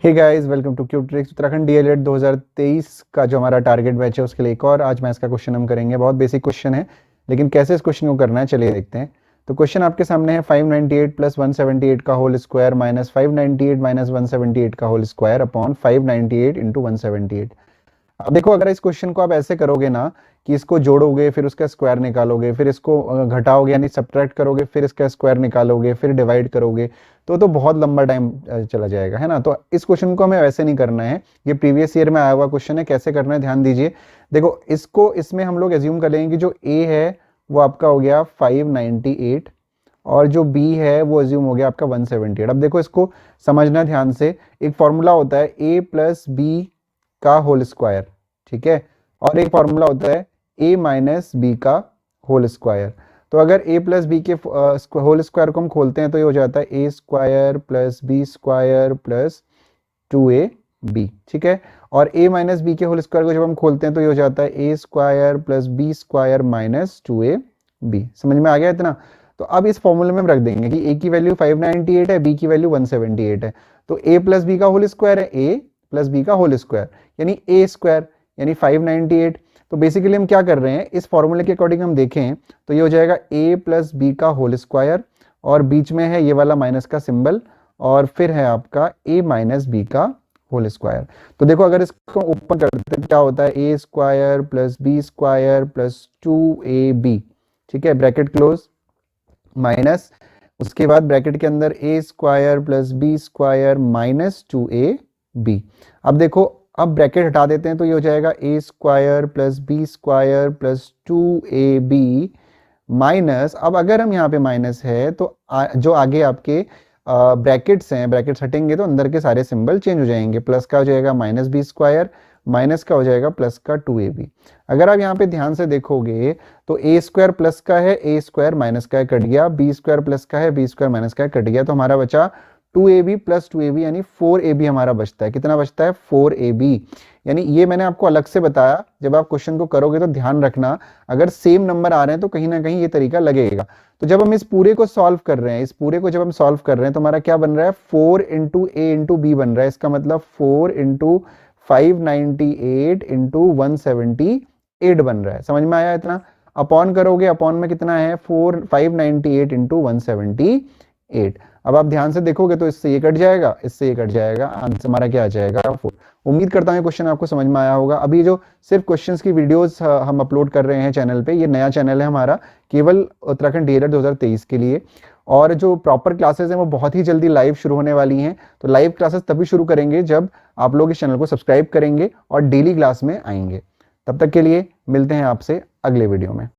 Hey guys, welcome to Cube Tricks. Uttarakhand DElEd 2023 का जो हमारा टारगेट बैच है उसके लिए एक और आज मैथ्स का क्वेश्चन हम करेंगे। बहुत बेसिक क्वेश्चन है, लेकिन कैसे इस क्वेश्चन को करना है चलिए देखते हैं। तो क्वेश्चन आपके सामने है 598 प्लस 178 का होल स्क्वायर माइनस 598 माइनस 178 का होल स्क्वायर अपॉन 598 इंटू 178। अब देखो, अगर इस क्वेश्चन को आप ऐसे करोगे ना कि इसको जोड़ोगे फिर उसका स्क्वायर निकालोगे, फिर इसको घटाओगे यानी सब्ट्रैक्ट करोगे, फिर इसका स्क्वायर निकालोगे, फिर डिवाइड करोगे, तो बहुत लंबा टाइम चला जाएगा, है ना। तो इस क्वेश्चन को हमें वैसे नहीं करना है। ये प्रीवियस ईयर में आया हुआ क्वेश्चन है। कैसे करना है ध्यान दीजिए। देखो, इसको इसमें हम लोग एज्यूम कर लेंगे कि जो ए है वो आपका हो गया 598 और जो बी है वो एज्यूम हो गया आपका 178। अब देखो, इसको समझना ध्यान से। एक फॉर्मूला होता है ए प्लस बी का होल स्क्वायर, ठीक है, और एक फॉर्मूला होता है a माइनस बी का होल स्क्वायर। तो अगर a प्लस बी के होल स्क्वायर को हम खोलते हैं तो ये हो जाता है a square plus B square plus 2ab, ठीक है। और a माइनस बी के होल स्क्वायर को जब हम खोलते हैं तो ये हो जाता है a square plus B square minus 2ab। समझ में आ गया इतना। तो अब इस फॉर्मूले में हम रख देंगे कि a की वैल्यू 598 है, b की वैल्यू 178 है। तो a प्लस बी का होल स्क्वायर है a प्लस बी का होल स्क्वायर यानी a स्क्वायर यानी 598। तो बेसिकली हम क्या कर रहे हैं, इस फॉर्मूले के अकॉर्डिंग हम देखें तो ये हो जाएगा a प्लस बी का होल स्क्वायर और बीच में है ये वाला माइनस का सिंबल और फिर है आपका a माइनस बी का होल स्क्वायर। तो देखो, अगर इसको ओपन करते हैं क्या होता है, a square plus B square plus 2ab, ठीक है, ब्रैकेट क्लोज, माइनस उसके बाद ब्रैकेट के अंदर a square plus B square minus 2ab। अब देखो, अब ब्रैकेट हटा देते हैं तो ये हो जाएगा a square plus B square plus 2ab minus, अब अगर हम यहाँ पे माइनस है तो जो आगे आपके ब्रैकेट्स हैं, ब्रैकेट्स हटेंगे तो अंदर के सारे सिंबल चेंज हो जाएंगे। प्लस का हो जाएगा माइनस बी स्क्वायर, माइनस का हो जाएगा प्लस का 2ab। अगर आप यहाँ पे ध्यान से देखोगे तो a स्क्वायर प्लस का है, a स्क्वायर माइनस का है, कट गया। b स्क्वायर प्लस का है, b स्क्वायर माइनस का है, कट गया। तो हमारा बचा 2ab प्लस 2ab यानी 4ab हमारा बचता है। कितना बचता है? 4ab। यानी ये मैंने आपको अलग से बताया, जब आप क्वेश्चन को करोगे तो ध्यान रखना, अगर सेम नंबर आ रहे हैं तो कहीं ना कहीं ये तरीका लगेगा। तो जब हम इस पूरे को सॉल्व कर रहे हैं, इस पूरे को जब हम सॉल्व कर रहे हैं तो हमारा क्या बन रहा है, 4 इंटू ए इंटू बी बन रहा है। इसका मतलब 4 इंटू 598 इंटू 178 बन रहा है। समझ में आया इतना। अपॉन करोगे, अपॉन में कितना है, 598 इंटू 178। अब आप ध्यान से देखोगे तो इससे ये कट जाएगा, इससे ये कट जाएगा, आंसर हमारा क्या आ जाएगा, 4। उम्मीद करता हूँ क्वेश्चन आपको समझ में आया होगा। अभी जो सिर्फ क्वेश्चंस की वीडियोस हम अपलोड कर रहे हैं चैनल पे, ये नया चैनल है हमारा, केवल उत्तराखंड डीएलएड 2023 के लिए। और जो प्रॉपर क्लासेस हैं वो बहुत ही जल्दी लाइव शुरू होने वाली हैं। तो लाइव क्लासेस तभी शुरू करेंगे जब आप लोग इस चैनल को सब्सक्राइब करेंगे और डेली क्लास में आएंगे। तब तक के लिए मिलते हैं आपसे अगले वीडियो में।